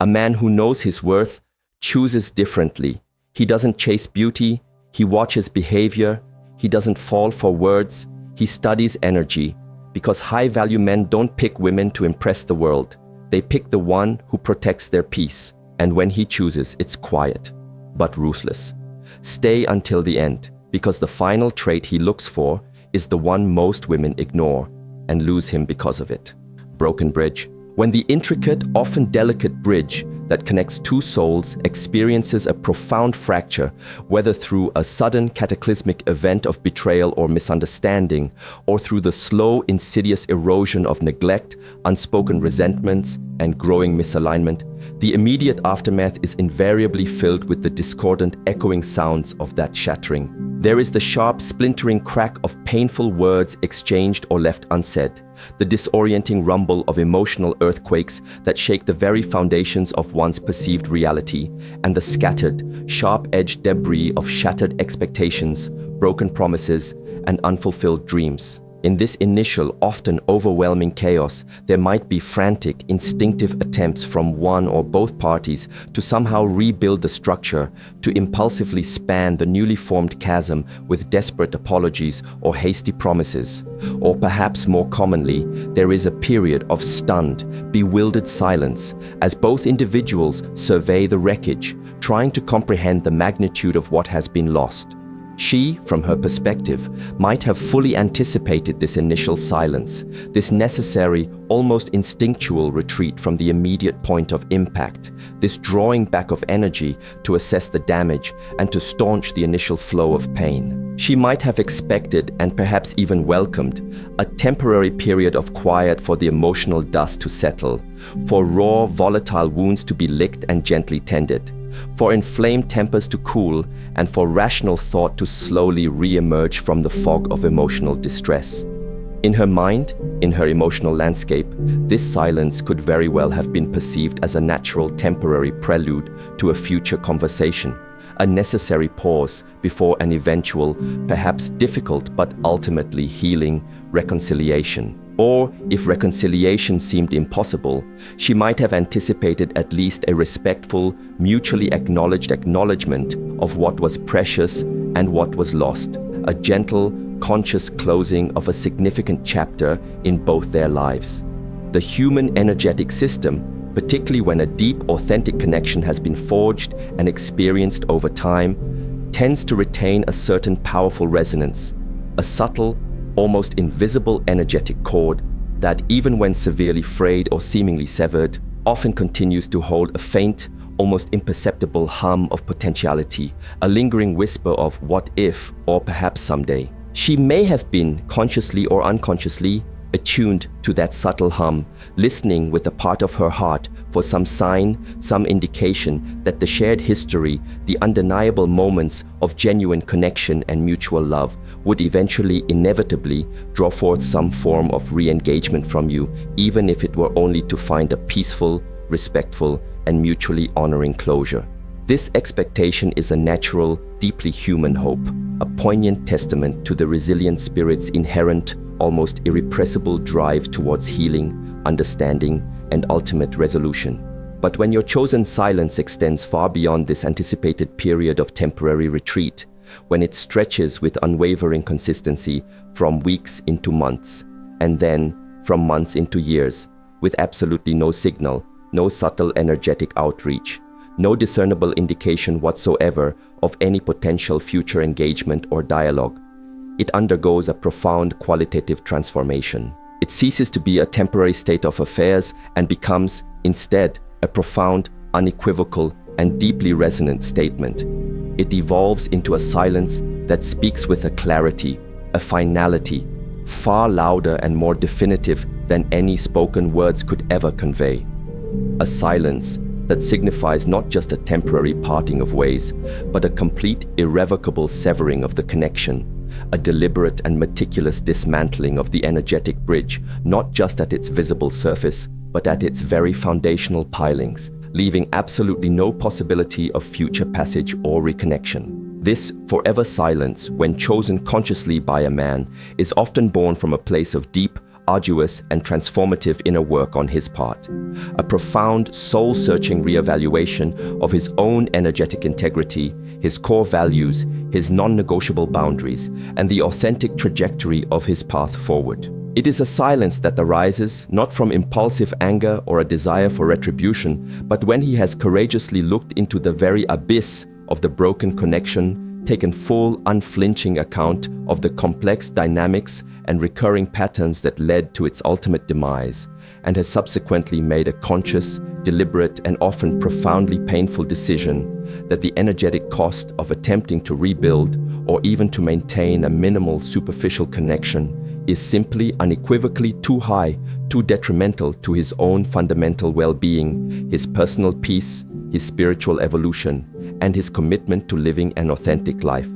A man who knows his worth chooses differently. He doesn't chase beauty, he watches behavior, he doesn't fall for words, he studies energy. Because high-value men don't pick women to impress the world. They pick the one who protects their peace. And when he chooses, it's quiet, but ruthless. Stay until the end, because the final trait he looks for is the one most women ignore and lose him because of it. Broken bridge. When the intricate, often delicate bridge that connects two souls experiences a profound fracture, whether through a sudden cataclysmic event of betrayal or misunderstanding, or through the slow, insidious erosion of neglect, unspoken resentments, and growing misalignment, the immediate aftermath is invariably filled with the discordant, echoing sounds of that shattering. There is the sharp, splintering crack of painful words exchanged or left unsaid, the disorienting rumble of emotional earthquakes that shake the very foundations of one's perceived reality, and the scattered, sharp-edged debris of shattered expectations, broken promises, and unfulfilled dreams. In this initial, often overwhelming chaos, there might be frantic, instinctive attempts from one or both parties to somehow rebuild the structure, to impulsively span the newly formed chasm with desperate apologies or hasty promises. Or perhaps more commonly, there is a period of stunned, bewildered silence as both individuals survey the wreckage, trying to comprehend the magnitude of what has been lost. She, from her perspective, might have fully anticipated this initial silence, this necessary, almost instinctual retreat from the immediate point of impact, this drawing back of energy to assess the damage and to staunch the initial flow of pain. She might have expected and perhaps even welcomed a temporary period of quiet for the emotional dust to settle, for raw, volatile wounds to be licked and gently tended, for inflamed tempers to cool, and for rational thought to slowly re-emerge from the fog of emotional distress. In her mind, in her emotional landscape, this silence could very well have been perceived as a natural temporary prelude to a future conversation, a necessary pause before an eventual, perhaps difficult but ultimately healing, reconciliation. Or, if reconciliation seemed impossible, she might have anticipated at least a respectful, mutually acknowledged acknowledgement of what was precious and what was lost, a gentle, conscious closing of a significant chapter in both their lives. The human energetic system, particularly when a deep, authentic connection has been forged and experienced over time, tends to retain a certain powerful resonance, a subtle, almost invisible energetic cord that, even when severely frayed or seemingly severed, often continues to hold a faint, almost imperceptible hum of potentiality, a lingering whisper of what if, or perhaps someday. She may have been, consciously or unconsciously, attuned to that subtle hum, listening with a part of her heart for some sign, some indication that the shared history, the undeniable moments of genuine connection and mutual love would eventually, inevitably, draw forth some form of re-engagement from you, even if it were only to find a peaceful, respectful, and mutually honoring closure. This expectation is a natural, deeply human hope, a poignant testament to the resilient spirit's inherent, almost irrepressible drive towards healing, understanding, and ultimate resolution. But when your chosen silence extends far beyond this anticipated period of temporary retreat, when it stretches with unwavering consistency from weeks into months, and then from months into years, with absolutely no signal, no subtle energetic outreach, no discernible indication whatsoever of any potential future engagement or dialogue, it undergoes a profound qualitative transformation. It ceases to be a temporary state of affairs and becomes, instead, a profound, unequivocal, and deeply resonant statement. It evolves into a silence that speaks with a clarity, a finality, far louder and more definitive than any spoken words could ever convey. A silence that signifies not just a temporary parting of ways, but a complete, irrevocable severing of the connection, a deliberate and meticulous dismantling of the energetic bridge, not just at its visible surface, but at its very foundational pilings, leaving absolutely no possibility of future passage or reconnection. This forever silence, when chosen consciously by a man, is often born from a place of deep, arduous and transformative inner work on his part, a profound soul-searching reevaluation of his own energetic integrity, his core values, his non-negotiable boundaries, and the authentic trajectory of his path forward. It is a silence that arises not from impulsive anger or a desire for retribution, but when he has courageously looked into the very abyss of the broken connection, taken full, unflinching account of the complex dynamics and recurring patterns that led to its ultimate demise, and has subsequently made a conscious, deliberate, and often profoundly painful decision that the energetic cost of attempting to rebuild or even to maintain a minimal superficial connection is simply unequivocally too high, too detrimental to his own fundamental well-being, his personal peace, his spiritual evolution, and his commitment to living an authentic life.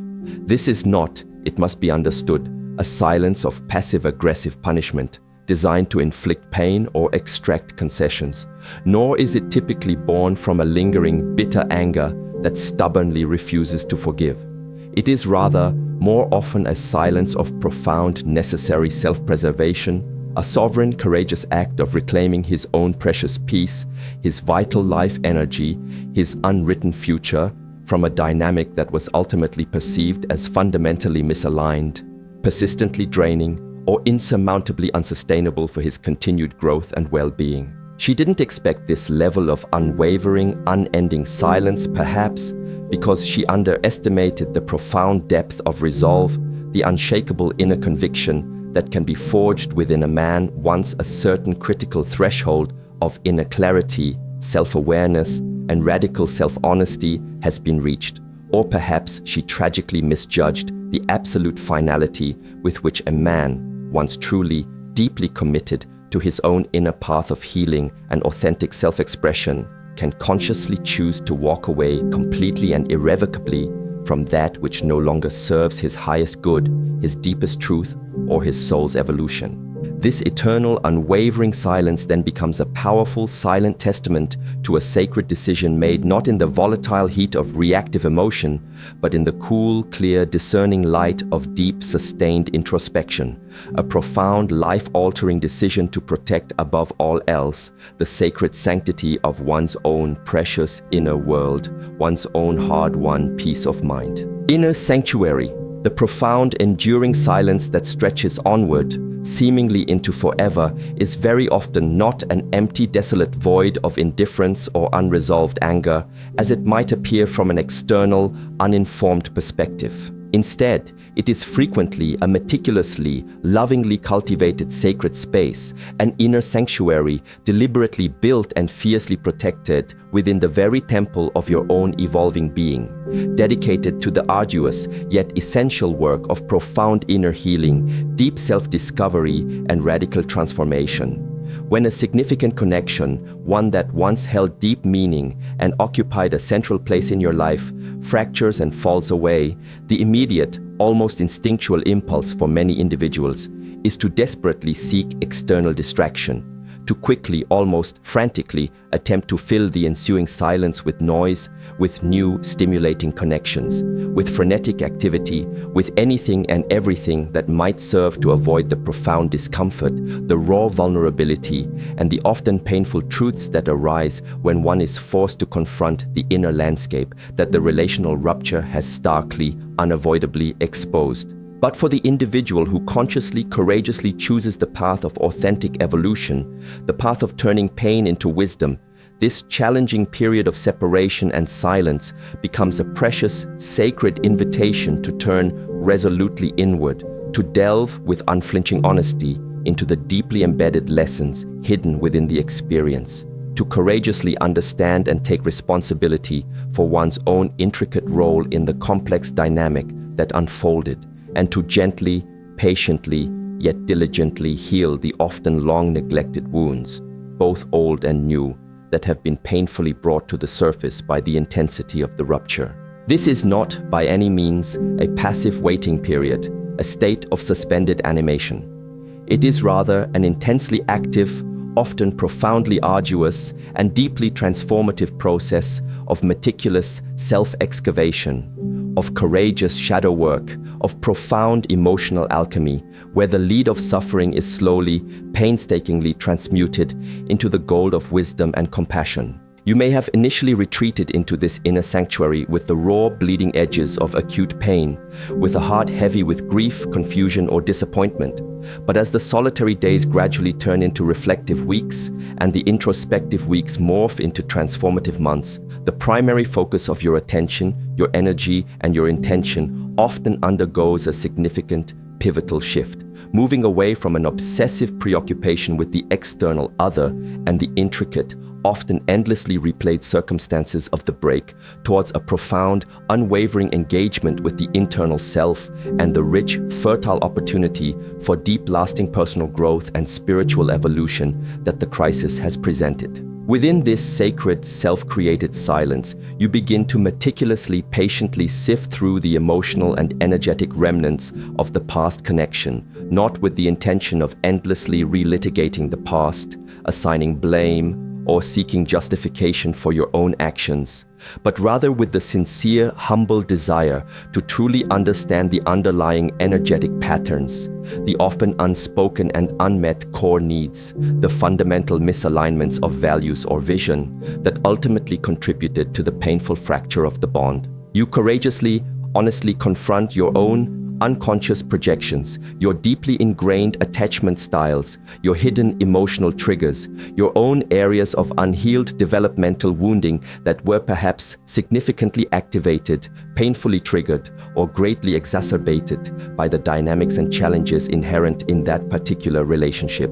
This is not, it must be understood, a silence of passive-aggressive punishment designed to inflict pain or extract concessions, nor is it typically born from a lingering, bitter anger that stubbornly refuses to forgive. It is rather more often a silence of profound, necessary self-preservation, a sovereign, courageous act of reclaiming his own precious peace, his vital life energy, his unwritten future, from a dynamic that was ultimately perceived as fundamentally misaligned, persistently draining, or insurmountably unsustainable for his continued growth and well-being. She didn't expect this level of unwavering, unending silence, perhaps because she underestimated the profound depth of resolve, the unshakable inner conviction that can be forged within a man once a certain critical threshold of inner clarity, self-awareness, and radical self-honesty has been reached. Or perhaps she tragically misjudged the absolute finality with which a man, once truly, deeply committed to his own inner path of healing and authentic self-expression, can consciously choose to walk away completely and irrevocably from that which no longer serves his highest good, his deepest truth, or his soul's evolution. This eternal, unwavering silence then becomes a powerful, silent testament to a sacred decision made not in the volatile heat of reactive emotion, but in the cool, clear, discerning light of deep, sustained introspection, a profound, life-altering decision to protect above all else the sacred sanctity of one's own precious inner world, one's own hard-won peace of mind. Inner sanctuary, the profound, enduring silence that stretches onward, seemingly into forever, is very often not an empty, desolate void of indifference or unresolved anger, as it might appear from an external, uninformed perspective. Instead, it is frequently a meticulously, lovingly cultivated sacred space, an inner sanctuary deliberately built and fiercely protected within the very temple of your own evolving being, dedicated to the arduous yet essential work of profound inner healing, deep self-discovery, and radical transformation. When a significant connection, one that once held deep meaning and occupied a central place in your life, fractures and falls away, the immediate, almost instinctual impulse for many individuals is to desperately seek external distraction, to quickly, almost frantically, attempt to fill the ensuing silence with noise, with new, stimulating connections, with frenetic activity, with anything and everything that might serve to avoid the profound discomfort, the raw vulnerability, and the often painful truths that arise when one is forced to confront the inner landscape that the relational rupture has starkly, unavoidably exposed. But for the individual who consciously, courageously chooses the path of authentic evolution, the path of turning pain into wisdom, this challenging period of separation and silence becomes a precious, sacred invitation to turn resolutely inward, to delve with unflinching honesty into the deeply embedded lessons hidden within the experience, to courageously understand and take responsibility for one's own intricate role in the complex dynamic that unfolded, and to gently, patiently, yet diligently heal the often long-neglected wounds, both old and new, that have been painfully brought to the surface by the intensity of the rupture. This is not, by any means, a passive waiting period, a state of suspended animation. It is rather an intensely active, often profoundly arduous, and deeply transformative process of meticulous self-excavation, of courageous shadow work, of profound emotional alchemy, where the lead of suffering is slowly, painstakingly transmuted into the gold of wisdom and compassion. You may have initially retreated into this inner sanctuary with the raw, bleeding edges of acute pain, with a heart heavy with grief, confusion, or disappointment. But as the solitary days gradually turn into reflective weeks, and the introspective weeks morph into transformative months, the primary focus of your attention, your energy, and your intention often undergoes a significant, pivotal shift, moving away from an obsessive preoccupation with the external other and the intricate, often endlessly replayed circumstances of the break, towards a profound, unwavering engagement with the internal self and the rich, fertile opportunity for deep, lasting personal growth and spiritual evolution that the crisis has presented. Within this sacred, self-created silence, you begin to meticulously, patiently sift through the emotional and energetic remnants of the past connection, not with the intention of endlessly relitigating the past, assigning blame, or seeking justification for your own actions, but rather with the sincere, humble desire to truly understand the underlying energetic patterns, the often unspoken and unmet core needs, the fundamental misalignments of values or vision that ultimately contributed to the painful fracture of the bond. You courageously, honestly confront your own unconscious projections, your deeply ingrained attachment styles, your hidden emotional triggers, your own areas of unhealed developmental wounding that were perhaps significantly activated, painfully triggered, or greatly exacerbated by the dynamics and challenges inherent in that particular relationship.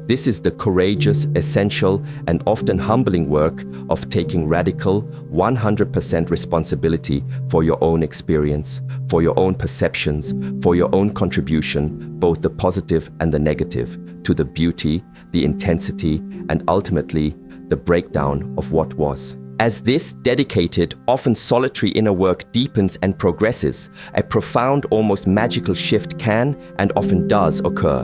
This is the courageous, essential, and often humbling work of taking radical, 100% responsibility for your own experience, for your own perceptions, for your own contribution, both the positive and the negative, to the beauty, the intensity, and ultimately, the breakdown of what was. As this dedicated, often solitary inner work deepens and progresses, a profound, almost magical shift can and often does occur.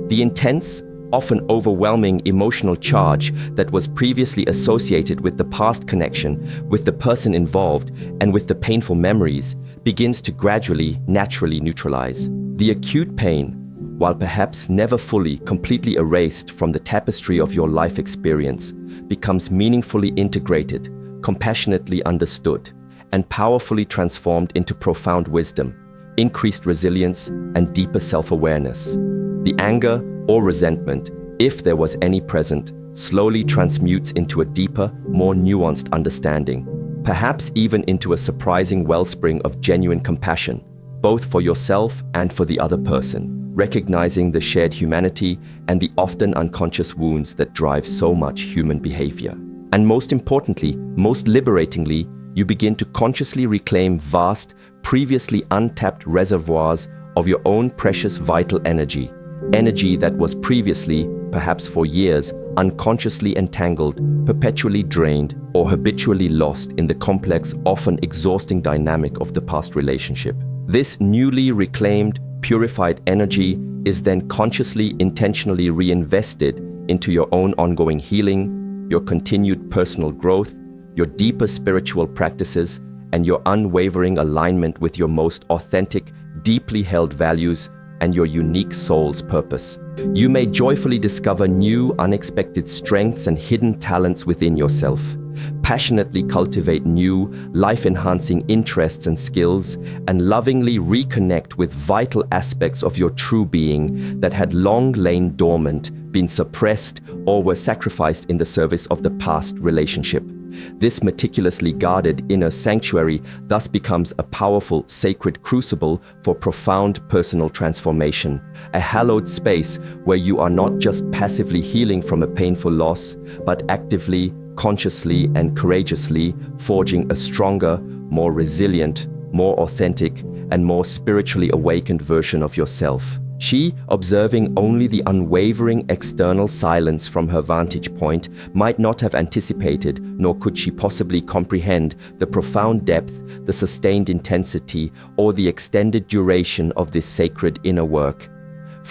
The intense, often overwhelming emotional charge that was previously associated with the past connection, with the person involved, and with the painful memories, begins to gradually, naturally neutralize. The acute pain, while perhaps never fully, completely erased from the tapestry of your life experience, becomes meaningfully integrated, compassionately understood, and powerfully transformed into profound wisdom, increased resilience, and deeper self-awareness. The anger or resentment, if there was any present, slowly transmutes into a deeper, more nuanced understanding, perhaps even into a surprising wellspring of genuine compassion, both for yourself and for the other person, recognizing the shared humanity and the often unconscious wounds that drive so much human behavior. And most importantly, most liberatingly, you begin to consciously reclaim vast, previously untapped reservoirs of your own precious vital energy that was previously, perhaps for years, unconsciously entangled, perpetually drained, or habitually lost in the complex, often exhausting dynamic of the past relationship. This newly reclaimed, purified energy is then consciously, intentionally reinvested into your own ongoing healing, your continued personal growth, your deeper spiritual practices, and your unwavering alignment with your most authentic, deeply held values and your unique soul's purpose. You may joyfully discover new, unexpected strengths and hidden talents within yourself, passionately cultivate new, life-enhancing interests and skills, and lovingly reconnect with vital aspects of your true being that had long lain dormant, been suppressed, or were sacrificed in the service of the past relationship. This meticulously guarded inner sanctuary thus becomes a powerful, sacred crucible for profound personal transformation, a hallowed space where you are not just passively healing from a painful loss, but actively, consciously, and courageously forging a stronger, more resilient, more authentic, and more spiritually awakened version of yourself. She, observing only the unwavering external silence from her vantage point, might not have anticipated, nor could she possibly comprehend, the profound depth, the sustained intensity, or the extended duration of this sacred inner work.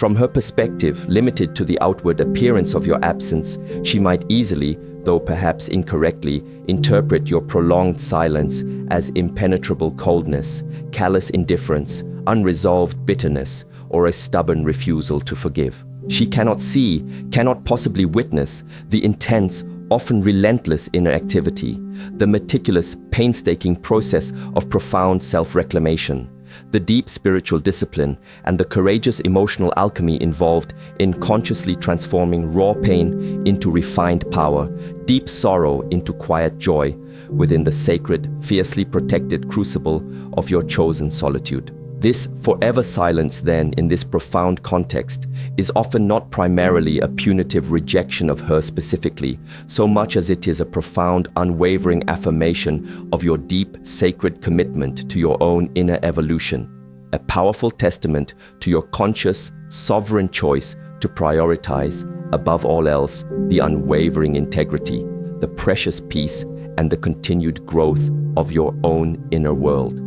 From her perspective, limited to the outward appearance of your absence, she might easily, though perhaps incorrectly, interpret your prolonged silence as impenetrable coldness, callous indifference, unresolved bitterness, or a stubborn refusal to forgive. She cannot see, cannot possibly witness the intense, often relentless inner activity, the meticulous, painstaking process of profound self-reclamation, the deep spiritual discipline, and the courageous emotional alchemy involved in consciously transforming raw pain into refined power, deep sorrow into quiet joy, within the sacred, fiercely protected crucible of your chosen solitude. This forever silence, then, in this profound context, is often not primarily a punitive rejection of her specifically, so much as it is a profound, unwavering affirmation of your deep, sacred commitment to your own inner evolution, a powerful testament to your conscious, sovereign choice to prioritize, above all else, the unwavering integrity, the precious peace, and the continued growth of your own inner world.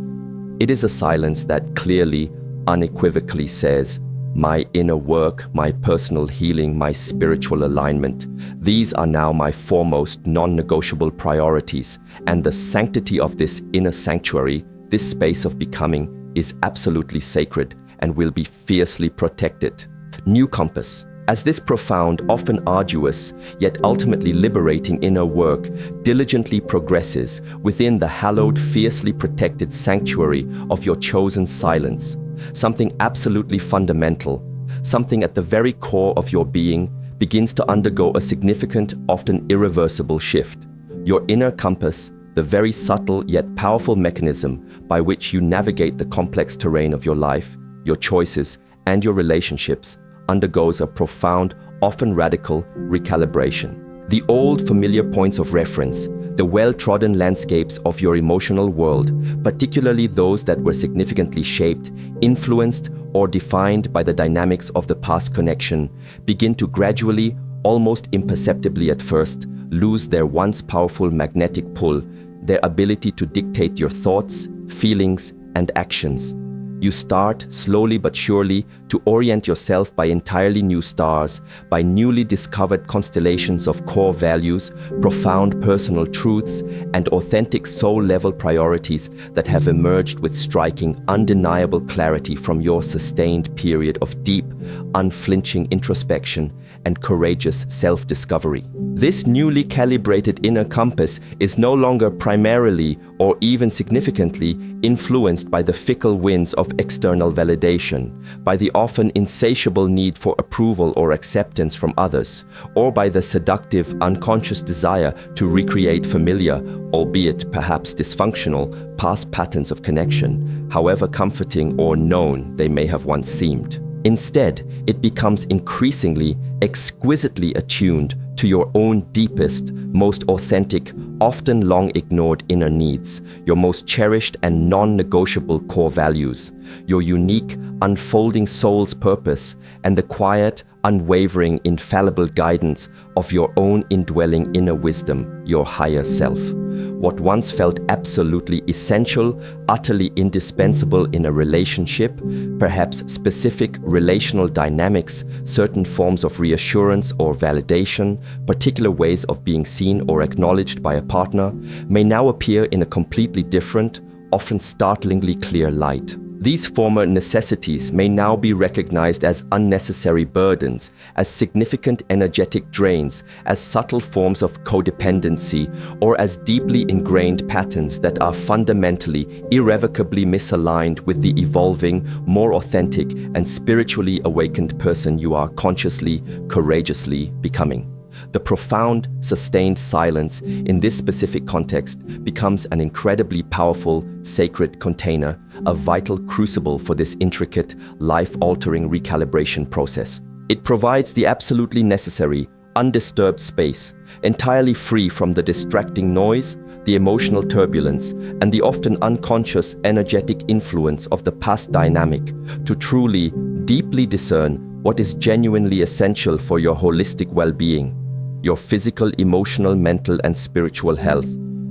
It is a silence that clearly, unequivocally says, my inner work, my personal healing, my spiritual alignment, these are now my foremost non-negotiable priorities, and the sanctity of this inner sanctuary, this space of becoming, is absolutely sacred and will be fiercely protected. New compass. As this profound, often arduous, yet ultimately liberating inner work diligently progresses within the hallowed, fiercely protected sanctuary of your chosen silence, something absolutely fundamental, something at the very core of your being, begins to undergo a significant, often irreversible shift. Your inner compass, the very subtle yet powerful mechanism by which you navigate the complex terrain of your life, your choices, and your relationships, undergoes a profound, often radical recalibration. The old familiar points of reference, the well-trodden landscapes of your emotional world, particularly those that were significantly shaped, influenced, or defined by the dynamics of the past connection, begin to gradually, almost imperceptibly at first, lose their once powerful magnetic pull, their ability to dictate your thoughts, feelings, and actions. You start, slowly but surely, to orient yourself by entirely new stars, by newly discovered constellations of core values, profound personal truths, and authentic soul-level priorities that have emerged with striking, undeniable clarity from your sustained period of deep, unflinching introspection and courageous self-discovery. This newly calibrated inner compass is no longer primarily or even significantly influenced by the fickle winds of external validation, by the often insatiable need for approval or acceptance from others, or by the seductive, unconscious desire to recreate familiar, albeit perhaps dysfunctional, past patterns of connection, however comforting or known they may have once seemed. Instead, it becomes increasingly, exquisitely attuned to your own deepest, most authentic, often long ignored inner needs, your most cherished and non-negotiable core values, your unique, unfolding soul's purpose, and the quiet, unwavering, infallible guidance of your own indwelling inner wisdom, your higher self. What once felt absolutely essential, utterly indispensable in a relationship, perhaps specific relational dynamics, certain forms of reassurance or validation, particular ways of being seen or acknowledged by a partner, may now appear in a completely different, often startlingly clear light. These former necessities may now be recognized as unnecessary burdens, as significant energetic drains, as subtle forms of codependency, or as deeply ingrained patterns that are fundamentally, irrevocably misaligned with the evolving, more authentic, and spiritually awakened person you are consciously, courageously becoming. The profound, sustained silence in this specific context becomes an incredibly powerful, sacred container, a vital crucible for this intricate, life-altering recalibration process. It provides the absolutely necessary, undisturbed space, entirely free from the distracting noise, the emotional turbulence, and the often unconscious energetic influence of the past dynamic, to truly, deeply discern what is genuinely essential for your holistic well-being, your physical, emotional, mental, and spiritual health,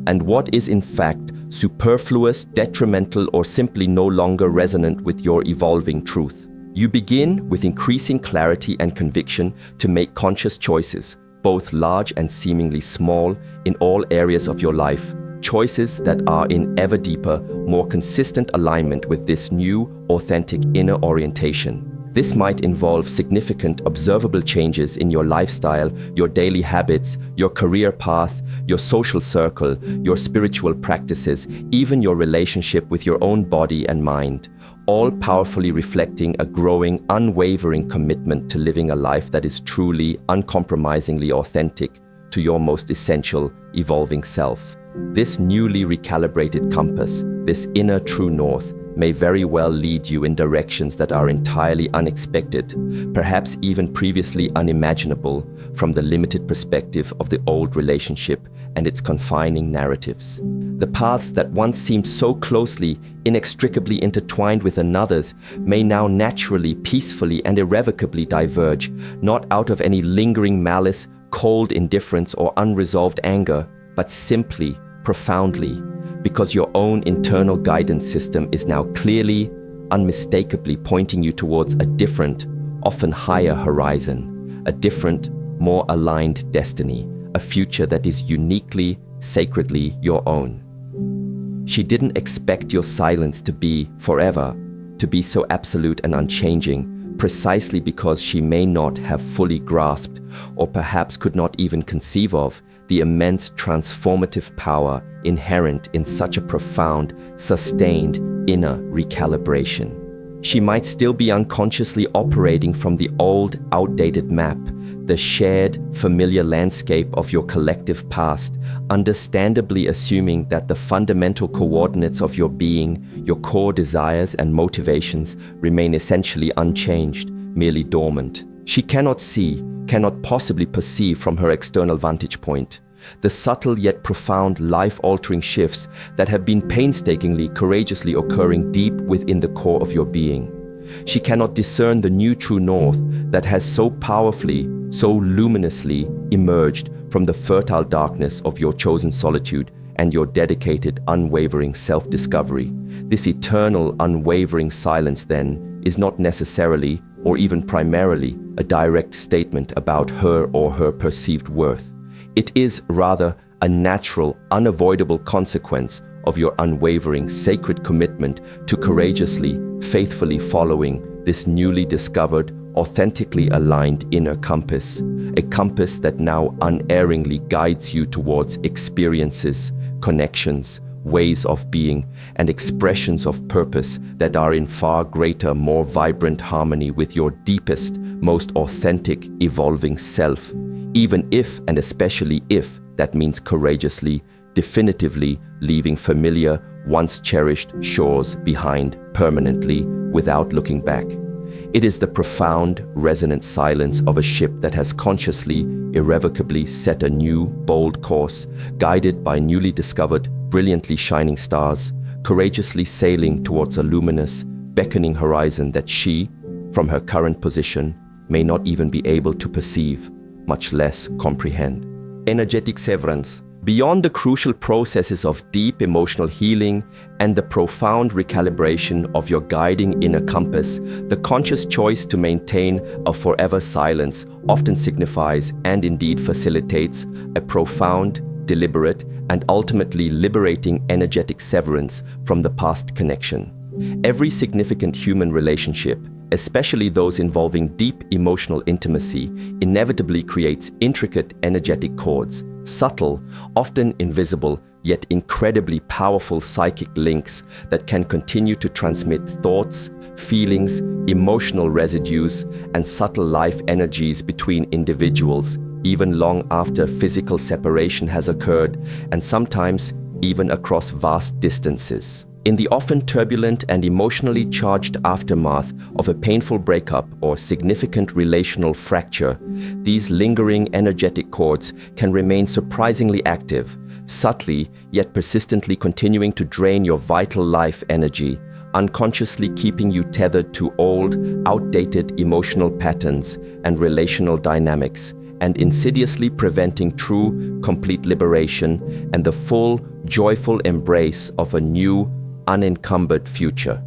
and what is in fact superfluous, detrimental, or simply no longer resonant with your evolving truth. You begin with increasing clarity and conviction to make conscious choices, both large and seemingly small, in all areas of your life. Choices that are in ever deeper, more consistent alignment with this new, authentic inner orientation. This might involve significant, observable changes in your lifestyle, your daily habits, your career path, your social circle, your spiritual practices, even your relationship with your own body and mind, all powerfully reflecting a growing, unwavering commitment to living a life that is truly, uncompromisingly authentic to your most essential, evolving self. This newly recalibrated compass, this inner true north, may very well lead you in directions that are entirely unexpected, perhaps even previously unimaginable from the limited perspective of the old relationship and its confining narratives. The paths that once seemed so closely, inextricably intertwined with another's may now naturally, peacefully, and irrevocably diverge, not out of any lingering malice, cold indifference, or unresolved anger, but simply, profoundly, because your own internal guidance system is now clearly, unmistakably pointing you towards a different, often higher horizon, a different, more aligned destiny, a future that is uniquely, sacredly your own. She didn't expect your silence to be forever, to be so absolute and unchanging, precisely because she may not have fully grasped, or perhaps could not even conceive of, the immense transformative power inherent in such a profound, sustained inner recalibration. She might still be unconsciously operating from the old, outdated map, the shared, familiar landscape of your collective past, understandably assuming that the fundamental coordinates of your being, your core desires and motivations remain essentially unchanged, merely dormant. She cannot see, cannot possibly perceive from her external vantage point the subtle yet profound life-altering shifts that have been painstakingly, courageously occurring deep within the core of your being. She cannot discern the new true north that has so powerfully, so luminously emerged from the fertile darkness of your chosen solitude and your dedicated, unwavering self-discovery. This eternal, unwavering silence, then, is not necessarily, or even primarily, a direct statement about her or her perceived worth. It is rather a natural, unavoidable consequence of your unwavering, sacred commitment to courageously, faithfully following this newly discovered, authentically aligned inner compass, a compass that now unerringly guides you towards experiences, connections, ways of being, and expressions of purpose that are in far greater, more vibrant harmony with your deepest, most authentic, evolving self, even if, and especially if, that means courageously, definitively leaving familiar, once cherished shores behind permanently without looking back. It is the profound, resonant silence of a ship that has consciously, irrevocably set a new, bold course, guided by newly discovered, brilliantly shining stars, courageously sailing towards a luminous, beckoning horizon that she, from her current position, may not even be able to perceive, much less comprehend. Energetic severance. Beyond the crucial processes of deep emotional healing and the profound recalibration of your guiding inner compass, the conscious choice to maintain a forever silence often signifies and indeed facilitates a profound, deliberate, and ultimately liberating energetic severance from the past connection. Every significant human relationship, especially those involving deep emotional intimacy, inevitably creates intricate energetic cords, subtle, often invisible, yet incredibly powerful psychic links that can continue to transmit thoughts, feelings, emotional residues, and subtle life energies between individuals, even long after physical separation has occurred, and sometimes even across vast distances. In the often turbulent and emotionally charged aftermath of a painful breakup or significant relational fracture, these lingering energetic cords can remain surprisingly active, subtly yet persistently continuing to drain your vital life energy, unconsciously keeping you tethered to old, outdated emotional patterns and relational dynamics, and insidiously preventing true, complete liberation and the full, joyful embrace of a new, unencumbered future.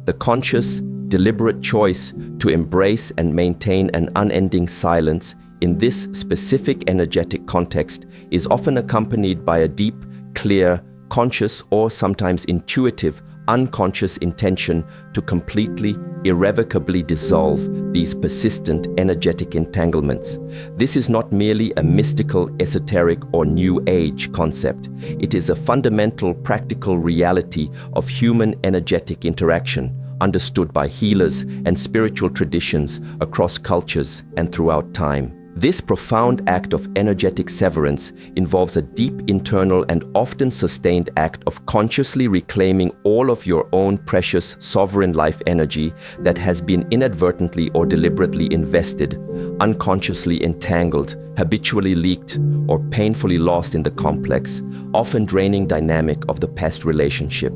The conscious, deliberate choice to embrace and maintain an unending silence in this specific energetic context is often accompanied by a deep, clear, conscious or sometimes intuitive, unconscious intention to completely, irrevocably dissolve these persistent energetic entanglements. This is not merely a mystical, esoteric, or new age concept. It is a fundamental, practical reality of human energetic interaction, understood by healers and spiritual traditions across cultures and throughout time. This profound act of energetic severance involves a deep internal and often sustained act of consciously reclaiming all of your own precious sovereign life energy that has been inadvertently or deliberately invested, unconsciously entangled, habitually leaked, or painfully lost in the complex, often draining dynamic of the past relationship.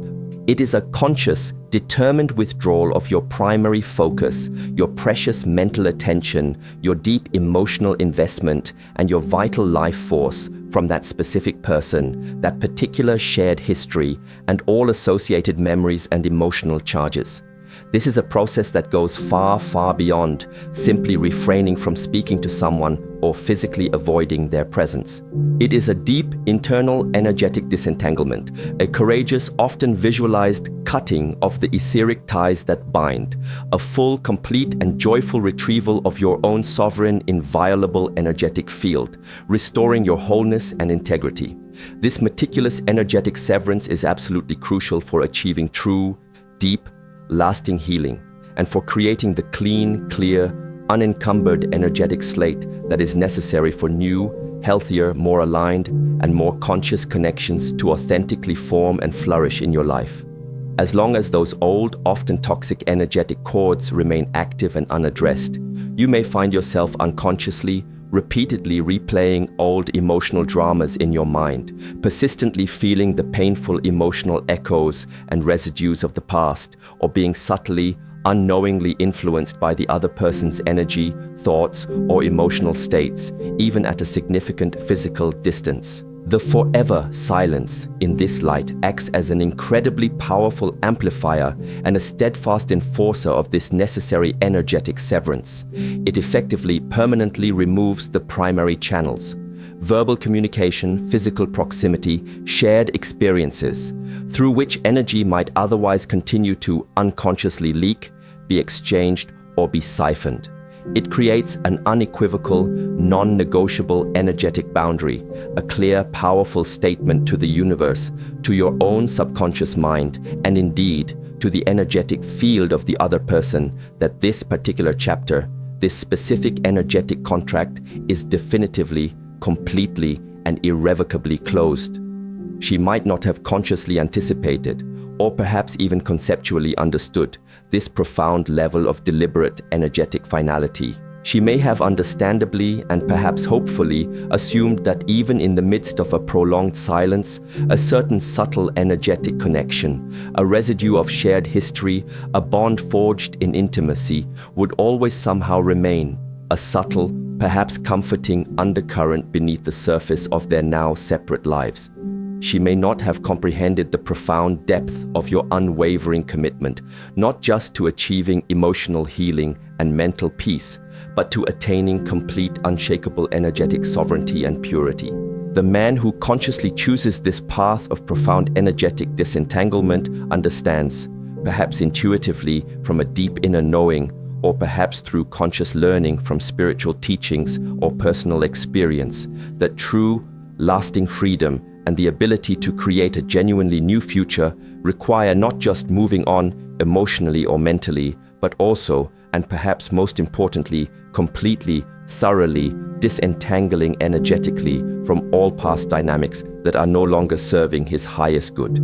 It is a conscious, determined withdrawal of your primary focus, your precious mental attention, your deep emotional investment, and your vital life force from that specific person, that particular shared history, and all associated memories and emotional charges. This is a process that goes far, far beyond simply refraining from speaking to someone or physically avoiding their presence. It is a deep, internal, energetic disentanglement, a courageous, often visualized cutting of the etheric ties that bind, a full, complete, and joyful retrieval of your own sovereign, inviolable energetic field, restoring your wholeness and integrity. This meticulous energetic severance is absolutely crucial for achieving true, deep, lasting healing, and for creating the clean, clear, unencumbered energetic slate that is necessary for new, healthier, more aligned, and more conscious connections to authentically form and flourish in your life. As long as those old, often toxic energetic cords remain active and unaddressed, you may find yourself unconsciously, repeatedly replaying old emotional dramas in your mind, persistently feeling the painful emotional echoes and residues of the past, or being subtly, unknowingly influenced by the other person's energy, thoughts, or emotional states, even at a significant physical distance. The forever silence in this light acts as an incredibly powerful amplifier and a steadfast enforcer of this necessary energetic severance. It effectively permanently removes the primary channels: verbal communication, physical proximity, shared experiences, through which energy might otherwise continue to unconsciously leak, be exchanged, or be siphoned. It creates an unequivocal, non-negotiable energetic boundary, a clear, powerful statement to the universe, to your own subconscious mind, and indeed to the energetic field of the other person, that this particular chapter, this specific energetic contract, is definitively, completely, and irrevocably closed. She might not have consciously anticipated, or perhaps even conceptually understood, this profound level of deliberate energetic finality. She may have understandably and perhaps hopefully assumed that even in the midst of a prolonged silence, a certain subtle energetic connection, a residue of shared history, a bond forged in intimacy, would always somehow remain, a subtle, perhaps comforting undercurrent beneath the surface of their now separate lives. She may not have comprehended the profound depth of your unwavering commitment, not just to achieving emotional healing and mental peace, but to attaining complete, unshakable energetic sovereignty and purity. The man who consciously chooses this path of profound energetic disentanglement understands, perhaps intuitively from a deep inner knowing, or perhaps through conscious learning from spiritual teachings or personal experience, that true, lasting freedom and the ability to create a genuinely new future require not just moving on emotionally or mentally, but also, and perhaps most importantly, completely, thoroughly disentangling energetically from all past dynamics that are no longer serving his highest good.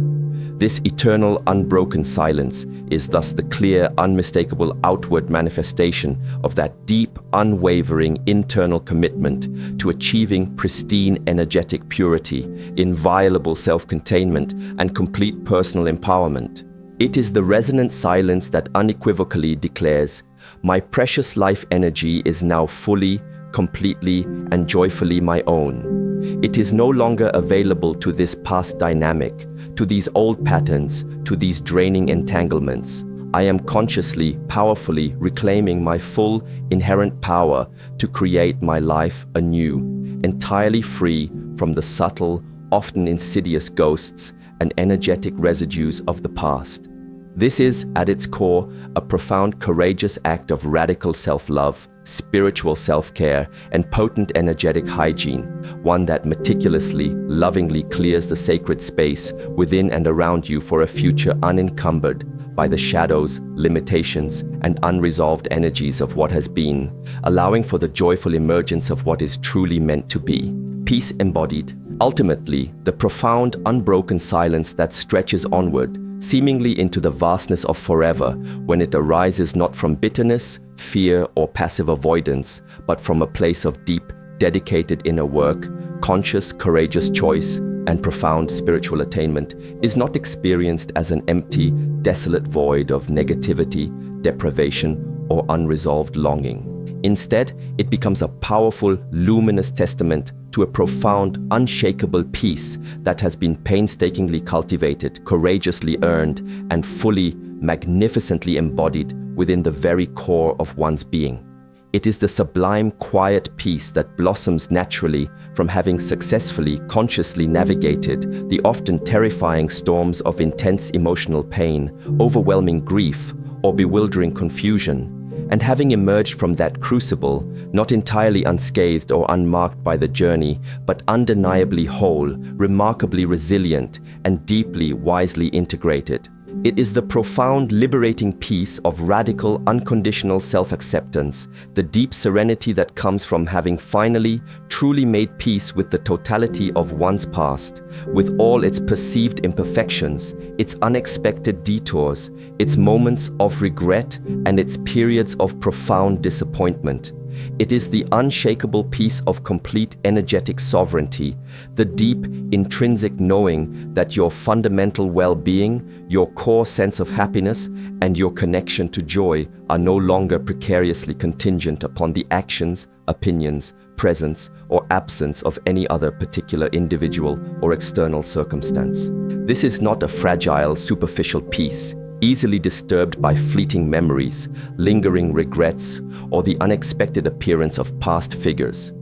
This eternal, unbroken silence is thus the clear, unmistakable outward manifestation of that deep, unwavering internal commitment to achieving pristine energetic purity, inviolable self-containment, and complete personal empowerment. It is the resonant silence that unequivocally declares, "My precious life energy is now fully, completely, and joyfully my own. It is no longer available to this past dynamic, to these old patterns, to these draining entanglements. I am consciously, powerfully reclaiming my full inherent power to create my life anew, entirely free from the subtle, often insidious ghosts and energetic residues of the past. This is, at its core, a profound, courageous act of radical self-love, spiritual self-care, and potent energetic hygiene, one that meticulously, lovingly clears the sacred space within and around you for a future unencumbered by the shadows, limitations, and unresolved energies of what has been, allowing for the joyful emergence of what is truly meant to be. Peace embodied. Ultimately, the profound, unbroken silence that stretches onward, seemingly into the vastness of forever, when it arises not from bitterness, fear, or passive avoidance, but from a place of deep, dedicated inner work, conscious, courageous choice, and profound spiritual attainment, is not experienced as an empty, desolate void of negativity, deprivation, or unresolved longing. Instead, it becomes a powerful, luminous testament to a profound, unshakable peace that has been painstakingly cultivated, courageously earned, and fully, magnificently embodied within the very core of one's being. It is the sublime, quiet peace that blossoms naturally from having successfully, consciously navigated the often terrifying storms of intense emotional pain, overwhelming grief, or bewildering confusion, and having emerged from that crucible, not entirely unscathed or unmarked by the journey, but undeniably whole, remarkably resilient, and deeply, wisely integrated. It is the profound, liberating peace of radical, unconditional self-acceptance, the deep serenity that comes from having finally, truly made peace with the totality of one's past, with all its perceived imperfections, its unexpected detours, its moments of regret, and its periods of profound disappointment. It is the unshakable peace of complete energetic sovereignty, the deep, intrinsic knowing that your fundamental well-being, your core sense of happiness, and your connection to joy are no longer precariously contingent upon the actions, opinions, presence, or absence of any other particular individual or external circumstance. This is not a fragile, superficial peace, easily disturbed by fleeting memories, lingering regrets, or the unexpected appearance of past figures.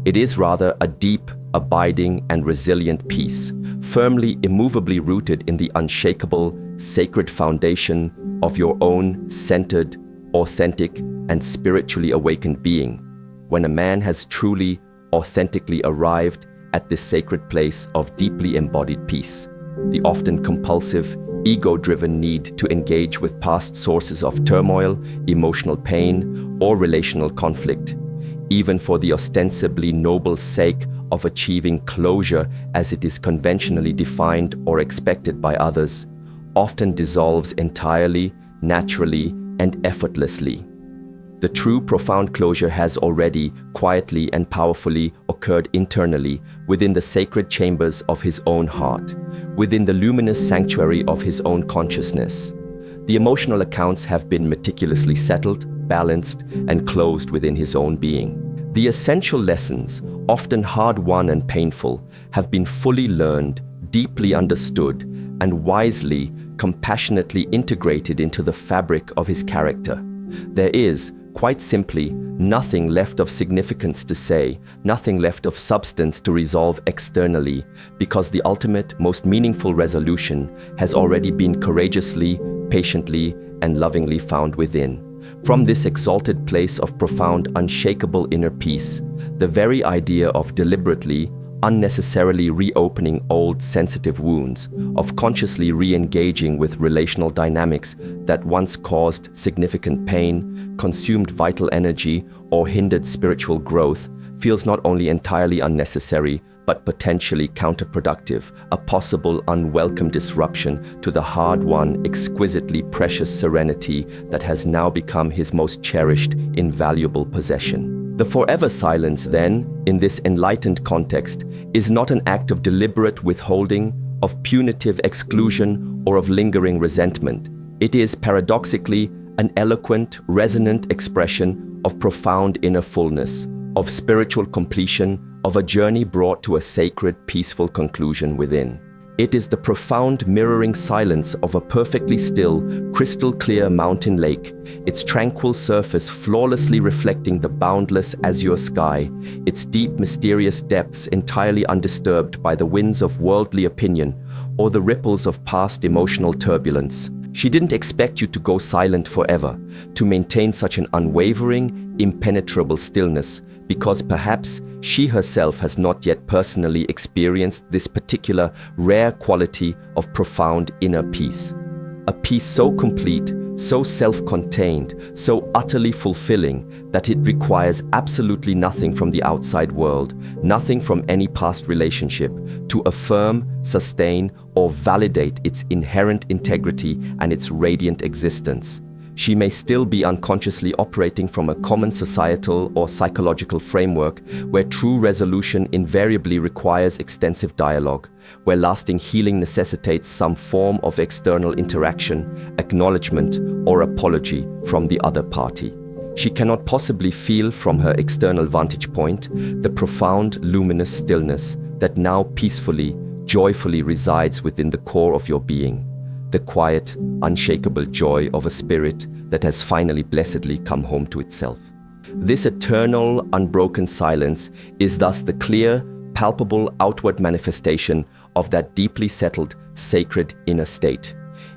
It is rather a deep, abiding, and resilient peace, firmly, immovably rooted in the unshakable, sacred foundation of your own centered, authentic, and spiritually awakened being. When a man has truly, authentically arrived at this sacred place of deeply embodied peace, the often compulsive, ego-driven need to engage with past sources of turmoil, emotional pain, or relational conflict, even for the ostensibly noble sake of achieving closure as it is conventionally defined or expected by others, often dissolves entirely, naturally, and effortlessly. The true profound closure has already, quietly and powerfully occurred internally within the sacred chambers of his own heart, within the luminous sanctuary of his own consciousness. The emotional accounts have been meticulously settled, balanced, and closed within his own being. The essential lessons, often hard-won and painful, have been fully learned, deeply understood, and wisely, compassionately integrated into the fabric of his character. There is, quite simply, nothing left of significance to say, nothing left of substance to resolve externally, because the ultimate, most meaningful resolution has already been courageously, patiently, and lovingly found within. From this exalted place of profound, unshakable inner peace, the very idea of deliberately, unnecessarily reopening old sensitive wounds, of consciously re-engaging with relational dynamics that once caused significant pain, consumed vital energy, or hindered spiritual growth, feels not only entirely unnecessary, but potentially counterproductive, a possible unwelcome disruption to the hard-won, exquisitely precious serenity that has now become his most cherished, invaluable possession. The forever silence, then, in this enlightened context, is not an act of deliberate withholding, of punitive exclusion, or of lingering resentment. It is, paradoxically, an eloquent, resonant expression of profound inner fullness, of spiritual completion, of a journey brought to a sacred, peaceful conclusion within. It is the profound mirroring silence of a perfectly still, crystal-clear mountain lake, its tranquil surface flawlessly reflecting the boundless azure sky, its deep, mysterious depths entirely undisturbed by the winds of worldly opinion or the ripples of past emotional turbulence. She didn't expect you to go silent forever, to maintain such an unwavering, impenetrable stillness, because perhaps she herself has not yet personally experienced this particular rare quality of profound inner peace. A peace so complete, so self-contained, so utterly fulfilling that it requires absolutely nothing from the outside world, nothing from any past relationship, to affirm, sustain, or validate its inherent integrity and its radiant existence. She may still be unconsciously operating from a common societal or psychological framework where true resolution invariably requires extensive dialogue, where lasting healing necessitates some form of external interaction, acknowledgement, or apology from the other party. She cannot possibly feel from her external vantage point the profound, luminous stillness that now peacefully, joyfully resides within the core of your being. The quiet, unshakable joy of a spirit that has finally blessedly come home to itself. This eternal, unbroken silence is thus the clear, palpable outward manifestation of that deeply settled, sacred inner state.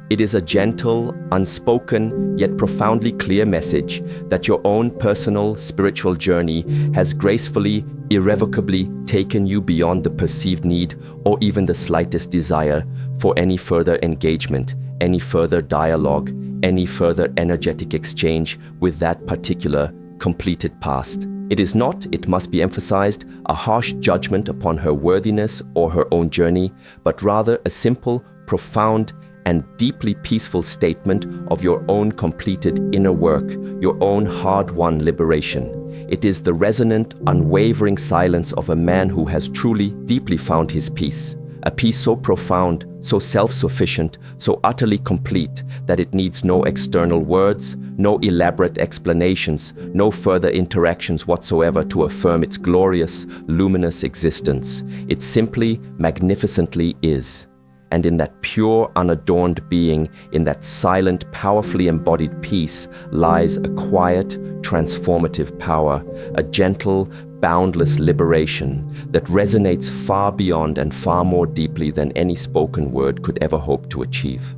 It is a gentle, unspoken, yet profoundly clear message that your own personal spiritual journey has gracefully, irrevocably taken you beyond the perceived need or even the slightest desire for any further engagement, any further dialogue, any further energetic exchange with that particular completed past. It is not, it must be emphasized, a harsh judgment upon her worthiness or her own journey, but rather a simple, profound, and deeply peaceful statement of your own completed inner work, your own hard-won liberation. It is the resonant, unwavering silence of a man who has truly, deeply found his peace. A peace so profound, so self-sufficient, so utterly complete that it needs no external words, no elaborate explanations, no further interactions whatsoever to affirm its glorious, luminous existence. It simply, magnificently is. And in that pure, unadorned being, in that silent, powerfully embodied peace, lies a quiet, transformative power, a gentle, boundless liberation that resonates far beyond and far more deeply than any spoken word could ever hope to achieve.